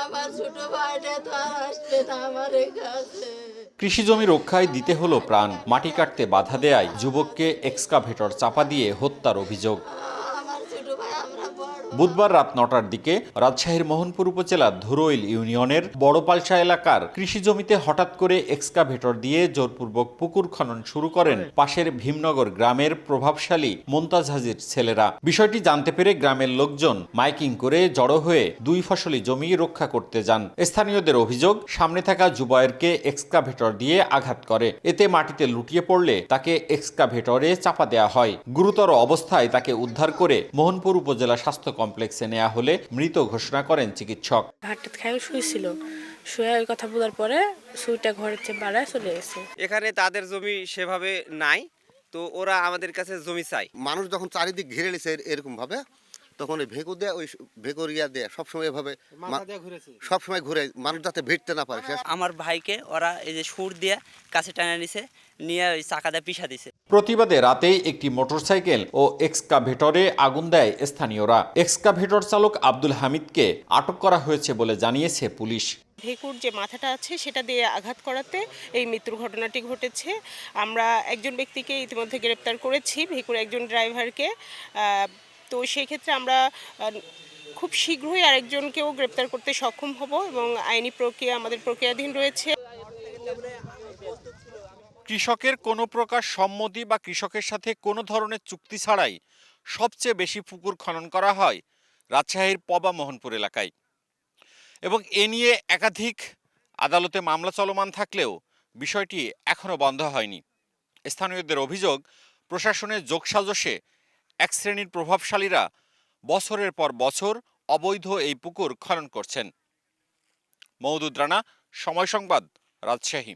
আমার ছোট ভাইটা তো আর আসলে না আমার কাছে। কৃষি জমি রক্ষায় দিতে হলো প্রাণ, মাটি কাটতে বাধা দেয়ায় যুবককে এক্সকাভেটর চাপা দিয়ে হত্যার অভিযোগ। আমার ছোট ভাই আমরা বড়। বুধবার রাত ৯টার দিকে রাজশাহীর মোহনপুর উপজেলার ধুরইল ইউনিয়নের বড়পালসা এলাকার কৃষি জমিতে হঠাৎ করে এক্সকাভেটর দিয়ে জোরপূর্বক পুকুর খনন শুরু করেন পাশের ভীমনগর গ্রামের প্রভাবশালী মোন্তাজ হাজির ছেলেরা। বিষয়টি জানতে পেরে গ্রামের লোকজন মাইকিং করে জড়ো হয়ে দুই ফসলি জমি রক্ষা করতে যান। স্থানীয়দের অভিযোগ, সামনে থাকা যুবয়েরকে এক্সকাভেটর দিয়ে আঘাত করে, এতে মাটিতে লুটিয়ে পড়লে তাকে এক্সকাভেটরে চাপা দেওয়া হয়। গুরুতর অবস্থায় তাকে উদ্ধার করে মোহনপুর উপজেলা স্বাস্থ্য কমপ্লেক্সে নেওয়া হলে মৃত ঘোষণা করেন চিকিৎসক। ভাতটা খাই শুয়েছিল, শুয়ে ওই কথা বলার পরে সুইটা ঘরের চেয়ে বাড়ায় চলে গেছে। এখানে তাদের জমি সেভাবে নাই, তো ওরা আমাদের কাছে জমি চাই। মানুষ যখন চারিদিক ঘিরে নিছে এরকম ভাবে, তখন ওই ভেঁকু দেয়, ওই ভেঁকুর ইয়া দেয় সবসময় এভাবে সবসময় ঘুরে মানুষ যাতে ভিড়তে না পারে। আমার ভাইকে ওরা এই যে সুর দিয়ে কাছে টানা নিছে, নিয়ে ওই চাকা দিয়ে পিষা দিছে। প্রতিবাদে রাতেই একটি মোটরসাইকেল ও এক্সকাভেটরে আগুন দেয় স্থানীয়রা। এক্সকাভেটর চালক আব্দুল হামিদকে আটক করা হয়েছে বলে জানিয়েছে পুলিশ। ভেকুর যে মাথাটা আছে সেটা দিয়ে আঘাত করাতে এই মৃত্যুর ঘটনাটি ঘটেছে। আমরা একজন ব্যক্তিকে ইতিমধ্যে গ্রেপ্তার করেছি, ভেকুর একজন ড্রাইভারকে। তো সেই ক্ষেত্রে আমরা খুব শীঘ্রই আরেকজনকেও গ্রেপ্তার করতে সক্ষম হব এবং আইনি প্রক্রিয়া আমাদের প্রক্রিয়াধীন রয়েছে। কৃষকের কোনো প্রকার সম্মতি বা কৃষকের সাথে কোনো ধরনের চুক্তি ছাড়াই সবচেয়ে বেশি পুকুর খনন করা হয় রাজশাহীর পবা মোহনপুর এলাকায়, এবং এ নিয়ে একাধিক আদালতে মামলা চলমান থাকলেও বিষয়টি এখনও বন্ধ হয়নি। স্থানীয়দের অভিযোগ, প্রশাসনের যোগসাজশে এক শ্রেণীর প্রভাবশালীরা বছরের পর বছর অবৈধ এই পুকুর খনন করছেন। মওদুদ রানা, সময় সংবাদ, রাজশাহী।